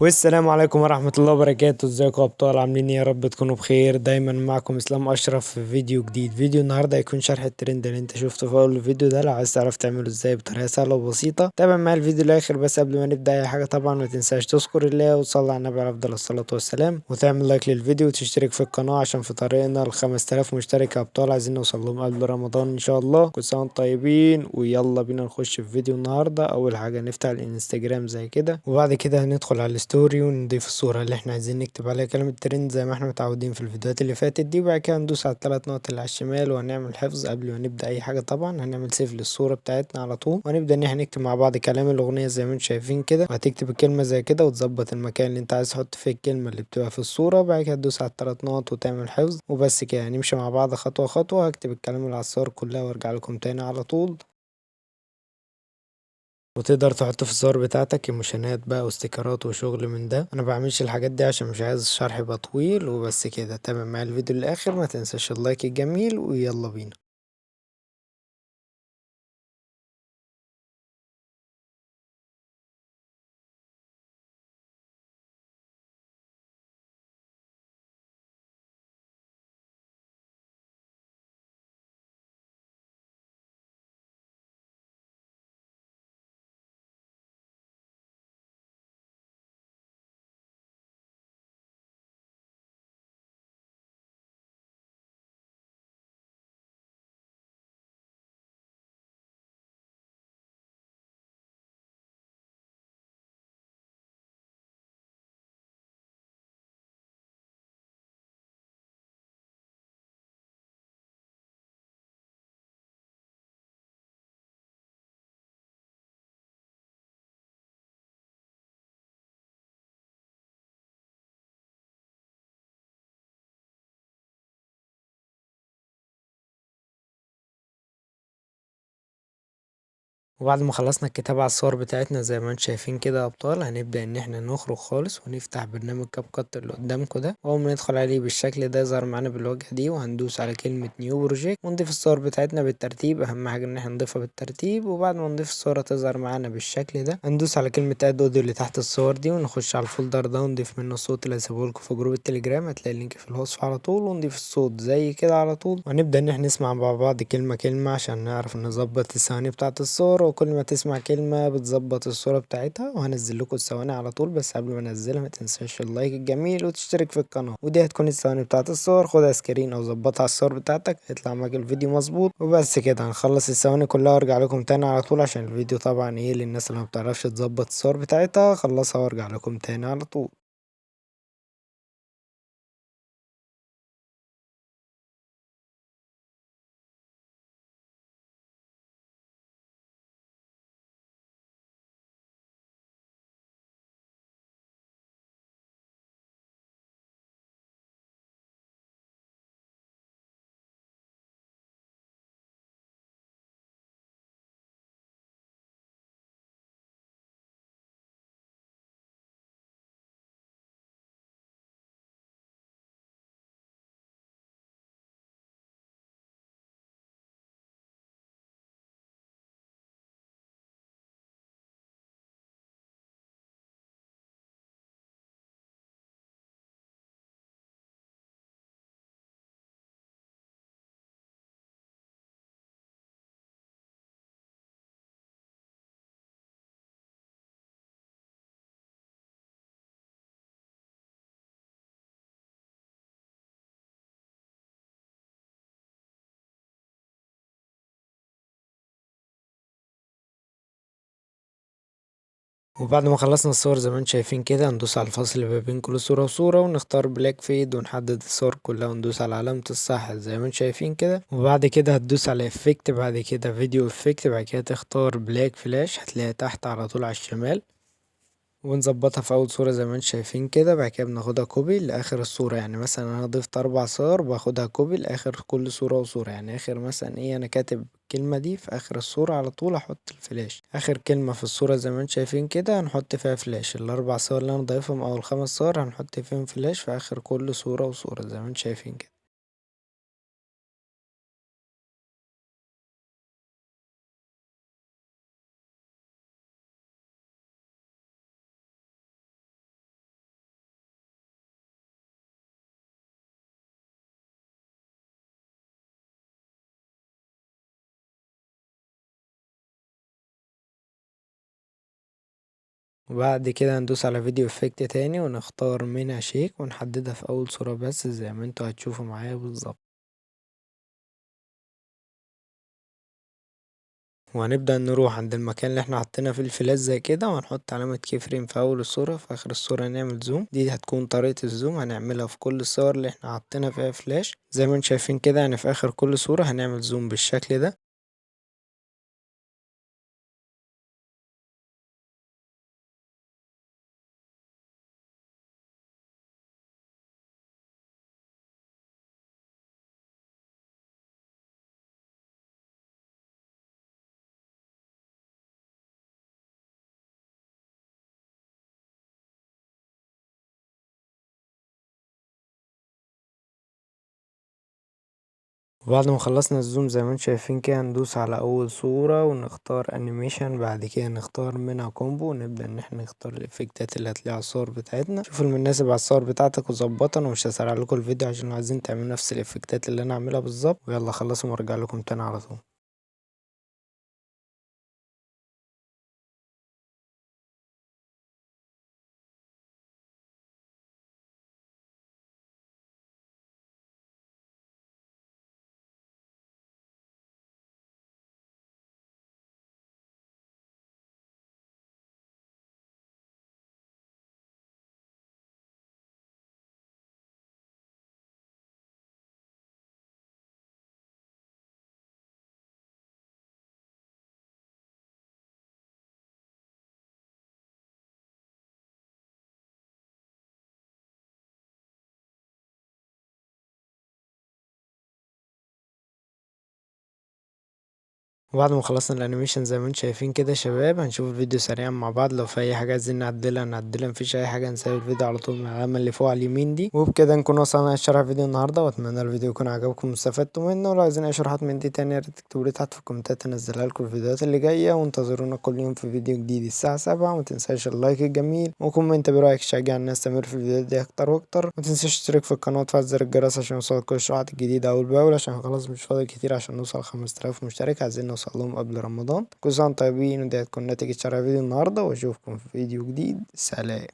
والسلام عليكم ورحمة الله وبركاته. ازيكم يا ابطال؟ عاملين ايه؟ يا رب تكونوا بخير. دايما معكم اسلام اشرف في فيديو جديد. فيديو النهارده هيكون شرح الترند اللي انت شفته في اول الفيديو ده. لو عايز تعرف تعمله ازاي بطريقة سهلة وبسيطة، تابع معايا الفيديو للاخر. بس قبل ما نبدأ اي حاجة طبعا ما تنساش تذكر الله وتصلي على النبي عليه افضل الصلاة والسلام، وتعمل لايك للفيديو وتشترك في القناة عشان في طريقنا ل 5000 مشترك يا ابطال. عايزين نوصل لهم قبل رمضان ان شاء الله. كل سنة وانتم طيبين، ويلا بينا نخش في فيديو النهارده. اول حاجة نفتح الانستجرام زي كده، وبعد كده هندخل على الستوري ونضيف الصورة اللي احنا عايزين نكتب عليها كلمة ترند زي ما احنا متعودين في الفيديوهات اللي فاتت دي. وبعد كده ندوس على الثلاث نقط اللي على الشمال وهنعمل حفظ. قبل ما نبدأ أي حاجة طبعا هنعمل سيف للصورة بتاعتنا على طول، وهنبدأ إن احنا نكتب مع بعض كلام الأغنية زي ما انتم شايفين كده. وهتكتب الكلمة زي كده وتظبط المكان اللي انت عايز تحط فيه الكلمة اللي بتبقى في الصورة. بعد كده تدوس على الثلاث نقط وتعمل حفظ، وبس كده. هنمشي مع بعض خطوة خطوة. هكتب الكلام اللي على الصور كلها وارجع لكم تاني على طول. وتقدر تحط في الصور بتاعتك ايموشنات بقى واستيكرات وشغل من ده. انا بعملش الحاجات دي عشان مش عايز الشرح يبقى طويل. وبس كده، تابع معايا الفيديو للاخر. ما تنساش اللايك الجميل، ويلا بينا. وبعد ما خلصنا الكتابة على الصور بتاعتنا زي ما انتم شايفين كده يا ابطال، هنبدأ ان احنا نخرج خالص ونفتح برنامج كاب كات اللي قدامكم ده. واول ما ندخل عليه بالشكل ده يظهر معانا بالواجهة دي، وهندوس على كلمة نيو بروجيكت ونضيف الصور بتاعتنا بالترتيب. اهم حاجة ان احنا نضيفها بالترتيب. وبعد ما نضيف الصورة تظهر معانا بالشكل ده، هندوس على كلمة اد اوديو اللي تحت الصور دي، ونخش على الفولدر ده ونضيف منه الصوت اللي هسيبه لكم في جروب التليجرام. هتلاقي اللينك في الوصف على طول. ونضيف الصوت زي كده على طول، ونبدأ ان احنا نسمع مع بعض كلمة كلمة عشان نعرف نظبط الثواني بتاعت الصور. وكل ما تسمع كلمة بتظبط الصورة بتاعتها. وهنزل لكم الثواني على طول، بس قبل ما انزلها ما تنساش اللايك الجميل وتشترك في القناة. ودي هتكون الثواني بتاعت الصور. خدها سكرين او ظبطها على الصور بتاعتك هيطلع معاك الفيديو مظبوط. وبس كده هنخلص الثواني كلها وارجع لكم تاني على طول. عشان الفيديو طبعا ايه للناس اللي ما بتعرفش تظبط الصور بتاعتها، خلصها وارجع لكم تاني على طول. وبعد ما خلصنا الصور زي ما انتم شايفين كده، هندوس على الفاصل اللي ما بين كل صورة وصورة ونختار بلاك فيد ونحدد الصور كلها وندوس على علامة الصح زي ما انتم شايفين كده. وبعد كده هتدوس على افكت، بعد كده فيديو افكت، بعد كده تختار بلاك فلاش هتلاقيها تحت على طول على الشمال. ونظبطها في اول صورة زي ما انتم شايفين كده. بعد كده بناخدها كوبي لاخر الصورة. يعني مثلا انا ضفت 4 صور باخدها كوبي لاخر كل صورة وصورة. يعني اخر مثلا ايه، انا كاتب الكلمة دي في اخر الصورة على طول احط الفلاش. اخر كلمة في الصورة زي ما انتم شايفين كده هنحط فيها فلاش. ال4 صور اللي انا ضايفهم او ال5 صور هنحط فيهم فلاش في اخر كل صورة وصورة زي ما انتم شايفين كده. وبعد كده هندوس على فيديو افكت تاني ونختار منها شيك ونحددها في اول صورة بس زي ما انتوا هتشوفوا معايا بالظبط. وهنبدأ نروح عند المكان اللي احنا حطينا فيه الفلاش زي كده وهنحط علامة كي فريم في أول الصورة، في آخر الصورة هنعمل زوم. دي هتكون طريقة الزوم هنعملها في كل الصور اللي احنا حطينا فيها فلاش زي ما انتم شايفين كده. يعني في آخر كل صورة هنعمل زوم بالشكل ده. وبعد ما خلصنا الزوم زي ما انتم شايفين كده هندوس على اول صورة ونختار انيميشن، بعد كده نختار منها كومبو ونبدأ ان احنا نختار الافكتات اللي هتلاقيها على الصور بتاعتنا. شوفوا المناسب على الصور بتاعتك وظبطها. انا مش هسرع لكم الفيديو عشان لو عايزين تعملوا نفس الافكتات اللي انا عاملها بالظبط. ويلا خلصوا وارجع لكم تاني على طول. وبعد ما خلصنا الانيميشن زي ما انتم شايفين كده يا شباب هنشوف الفيديو سريعا مع بعض. لو في اي حاجه عايزين نعدلها مفيش اي حاجه، نسيب الفيديو على طول من العلامه اللي فوق على اليمين دي. وبكده نكون وصلنا لشرح فيديو النهارده، واتمنى الفيديو يكون عجبكم واستفدتوا منه. ولو عايزين اي شروحات من دي تانية يا ريت تكتبوا لي تحت في الكومنتات انزلها لكم الفيديوهات اللي جايه. وانتظرونا كل يوم في فيديو جديد الساعه 7. وما تنساش اللايك الجميل وكومنت برايك يشجع الناس تستمر في الفيديوهات دي اكتر واكتر. ما تنساش تشترك في القناه وتفعل زر الجرس عشان يوصلك كل الشروحات الجديده اول باول، عشان خلاص مش فاضل كتير عشان نوصل 5000 مشترك. عايزين نوصل لهم قبل رمضان. كل سنة وانتم طيبين، ودي هتكون نتيجة شرح فيديو النهاردة، واشوفكم في فيديو جديد. سلام.